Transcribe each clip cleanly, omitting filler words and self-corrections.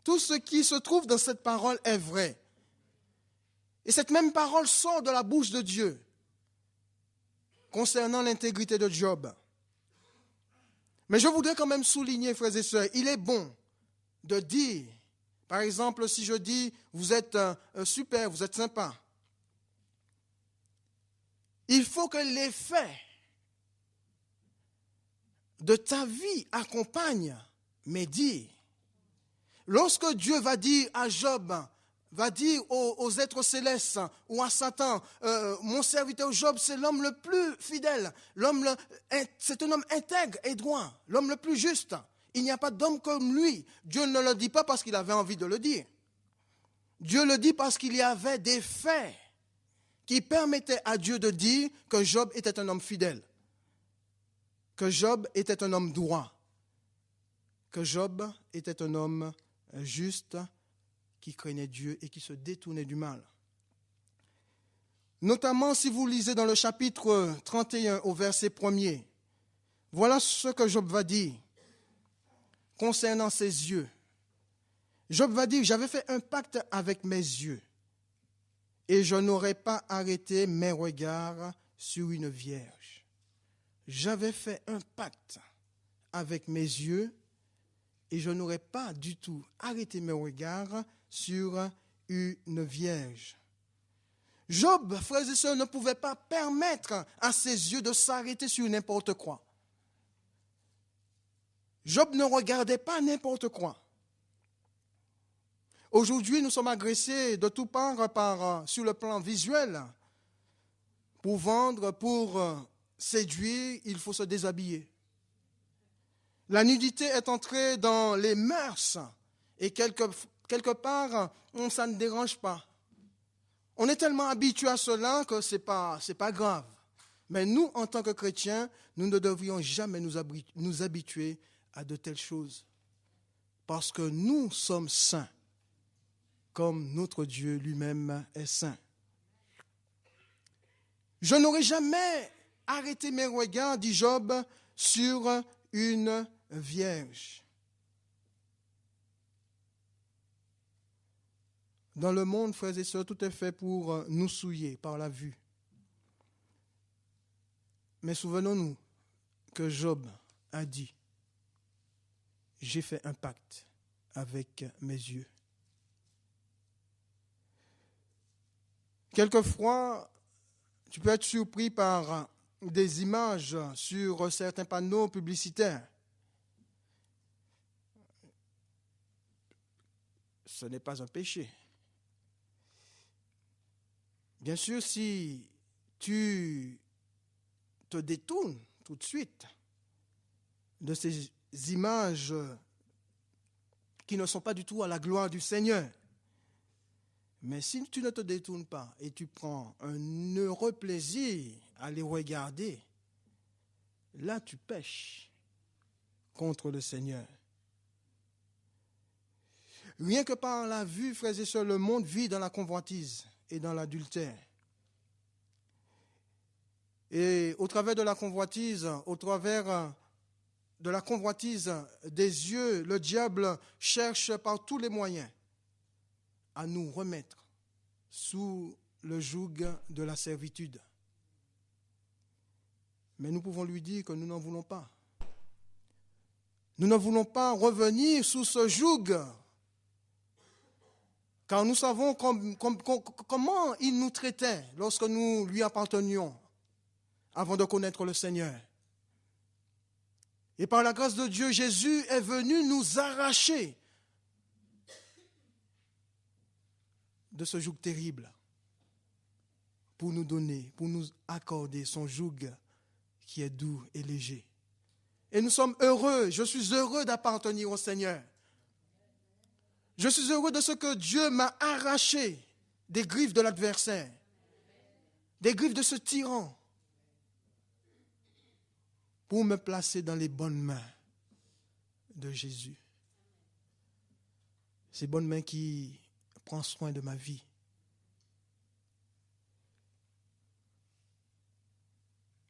Tout ce qui se trouve dans cette parole est vrai. Et cette même parole sort de la bouche de Dieu concernant l'intégrité de Job. Mais je voudrais quand même souligner, frères et sœurs, il est bon de dire, par exemple, si je dis, vous êtes super, vous êtes sympa, il faut que les faits de ta vie accompagnent mes dires. Lorsque Dieu va dire à Job, va dire aux êtres célestes ou à Satan, mon serviteur Job, c'est l'homme le plus fidèle, c'est un homme intègre et droit, l'homme le plus juste. Il n'y a pas d'homme comme lui. Dieu ne le dit pas parce qu'il avait envie de le dire. Dieu le dit parce qu'il y avait des faits qui permettaient à Dieu de dire que Job était un homme fidèle, que Job était un homme droit, que Job était un homme juste, qui craignait Dieu et qui se détournait du mal. Notamment si vous lisez dans le chapitre 31 au verset 1er, voilà ce que Job va dire concernant ses yeux. Job va dire, j'avais fait un pacte avec mes yeux et je n'aurais pas arrêté mes regards sur une vierge. J'avais fait un pacte avec mes yeux et je n'aurais pas du tout arrêté mes regards sur une vierge. Job, frères et sœurs, ne pouvait pas permettre à ses yeux de s'arrêter sur n'importe quoi. Job ne regardait pas n'importe quoi. Aujourd'hui, nous sommes agressés de toutes parts sur le plan visuel. Pour vendre, pour séduire, il faut se déshabiller. La nudité est entrée dans les mœurs et quelque part, ça ne dérange pas. On est tellement habitué à cela que ce n'est pas grave. Mais nous, en tant que chrétiens, nous ne devrions jamais nous habituer à de telles choses. Parce que nous sommes saints, comme notre Dieu lui-même est saint. Je n'aurais jamais arrêté mes regards, dit Job, sur une vierge. Dans le monde, frères et sœurs, tout est fait pour nous souiller par la vue. Mais souvenons-nous que Job a dit, j'ai fait un pacte avec mes yeux. Quelquefois, tu peux être surpris par des images sur certains panneaux publicitaires. Ce n'est pas un péché. Bien sûr, si tu te détournes tout de suite de ces images qui ne sont pas du tout à la gloire du Seigneur, mais si tu ne te détournes pas et tu prends un heureux plaisir à les regarder, là tu pèches contre le Seigneur. Rien que par la vue, frères et sœurs, le monde vit dans la convoitise et dans l'adultère. Et au travers de la convoitise, des yeux, le diable cherche par tous les moyens à nous remettre sous le joug de la servitude. Mais nous pouvons lui dire que nous n'en voulons pas. Nous ne voulons pas revenir sous ce joug, car nous savons comment il nous traitait lorsque nous lui appartenions avant de connaître le Seigneur. Et par la grâce de Dieu, Jésus est venu nous arracher de ce joug terrible pour nous donner, pour nous accorder son joug qui est doux et léger. Et nous sommes heureux, je suis heureux d'appartenir au Seigneur. Je suis heureux de ce que Dieu m'a arraché des griffes de l'adversaire, des griffes de ce tyran, pour me placer dans les bonnes mains de Jésus. Ces bonnes mains qui prennent soin de ma vie.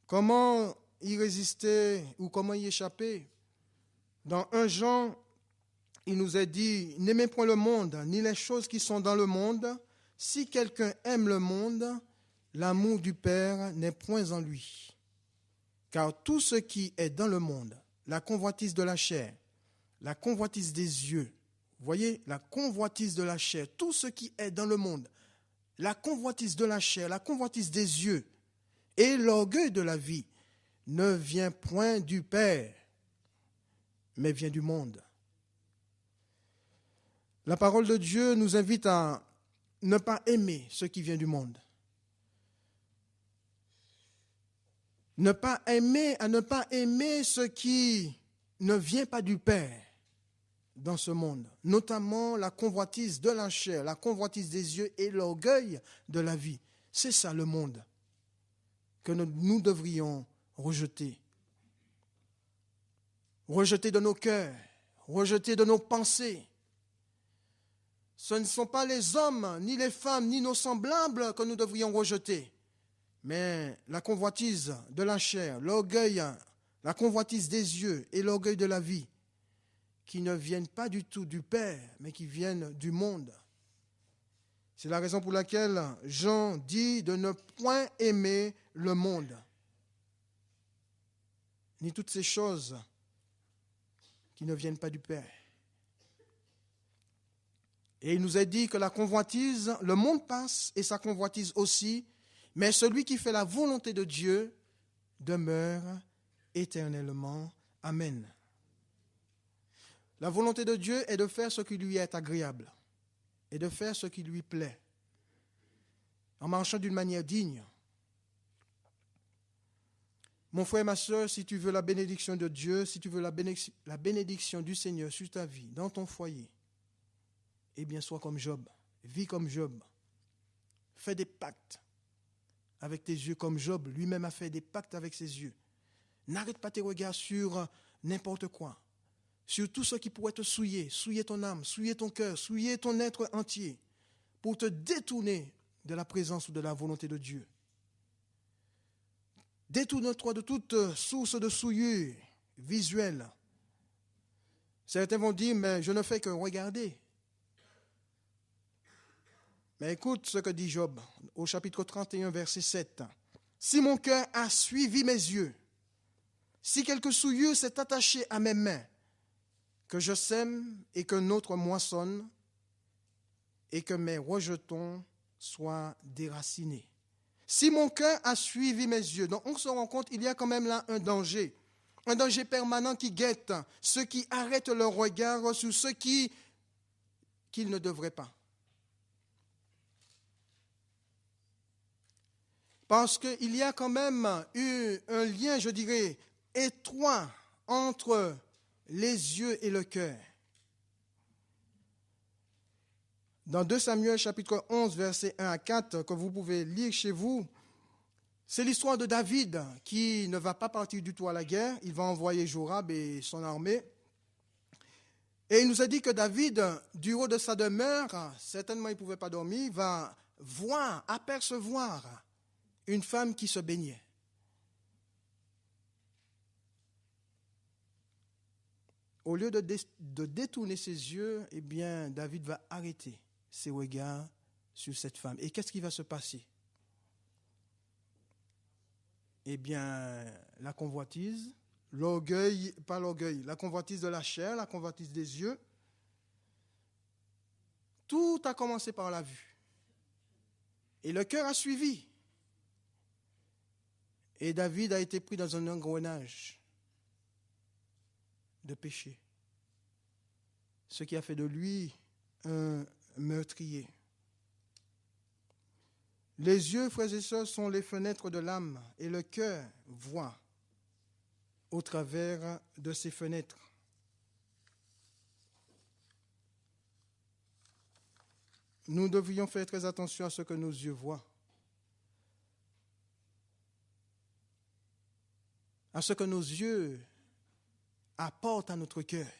Comment y résister ou comment y échapper? Dans 1 Jean, il nous est dit, n'aimez point le monde, ni les choses qui sont dans le monde. Si quelqu'un aime le monde, l'amour du Père n'est point en lui. Car tout ce qui est dans le monde, la convoitise de la chair, la convoitise des yeux, voyez, la convoitise de la chair, tout ce qui est dans le monde, la convoitise de la chair, la convoitise des yeux et l'orgueil de la vie ne vient point du Père, mais vient du monde. La parole de Dieu nous invite à ne pas aimer ce qui vient du monde. À ne pas aimer ce qui ne vient pas du Père dans ce monde, notamment la convoitise de la chair, la convoitise des yeux et l'orgueil de la vie. C'est ça le monde que nous devrions rejeter. Rejeter de nos cœurs, rejeter de nos pensées. Ce ne sont pas les hommes, ni les femmes, ni nos semblables que nous devrions rejeter, mais la convoitise de la chair, l'orgueil, la convoitise des yeux et l'orgueil de la vie, qui ne viennent pas du tout du Père, mais qui viennent du monde. C'est la raison pour laquelle Jean dit de ne point aimer le monde, ni toutes ces choses qui ne viennent pas du Père. Et il nous est dit que la convoitise, le monde passe et sa convoitise aussi, mais celui qui fait la volonté de Dieu demeure éternellement. Amen. La volonté de Dieu est de faire ce qui lui est agréable et de faire ce qui lui plaît, en marchant d'une manière digne. Mon frère et ma soeur, si tu veux la bénédiction de Dieu, si tu veux la bénédiction du Seigneur sur ta vie, dans ton foyer, eh bien, sois comme Job, vis comme Job, fais des pactes avec tes yeux comme Job lui-même a fait des pactes avec ses yeux. N'arrête pas tes regards sur n'importe quoi, sur tout ce qui pourrait te souiller ton âme, souiller ton cœur, souiller ton être entier, pour te détourner de la présence ou de la volonté de Dieu. Détourne-toi de toute source de souillure visuelle. Certains vont dire, mais je ne fais que regarder. Mais écoute ce que dit Job au chapitre 31, verset 7. « Si mon cœur a suivi mes yeux, si quelque souillure s'est attaché à mes mains, que je sème et qu'un autre moissonne, et que mes rejetons soient déracinés. » Si mon cœur a suivi mes yeux, donc on se rend compte, il y a quand même là un danger permanent qui guette ceux qui arrêtent leur regard sur ce qu'ils ne devraient pas. Parce qu'il y a quand même eu un lien, je dirais, étroit entre les yeux et le cœur. Dans 2 Samuel chapitre 11, versets 1 à 4, que vous pouvez lire chez vous, c'est l'histoire de David qui ne va pas partir du tout à la guerre. Il va envoyer Joab et son armée. Et il nous a dit que David, du haut de sa demeure, certainement il ne pouvait pas dormir, va apercevoir une femme qui se baignait. Au lieu de détourner ses yeux, eh bien, David va arrêter ses regards sur cette femme. Et qu'est-ce qui va se passer? Eh bien, la convoitise, la convoitise de la chair, la convoitise des yeux, tout a commencé par la vue. Et le cœur a suivi. Et David a été pris dans un engrenage de péché, ce qui a fait de lui un meurtrier. Les yeux, frères et sœurs, sont les fenêtres de l'âme et le cœur voit au travers de ces fenêtres. Nous devrions faire très attention à ce que nos yeux voient, à ce que nos yeux apportent à notre cœur.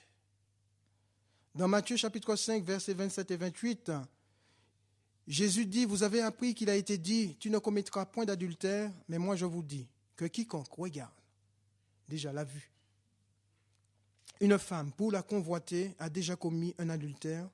Dans Matthieu chapitre 5, versets 27 et 28, Jésus dit, vous avez appris qu'il a été dit, tu ne commettras point d'adultère, mais moi je vous dis que quiconque regarde, déjà l'a vue, Une femme, pour la convoiter, a déjà commis un adultère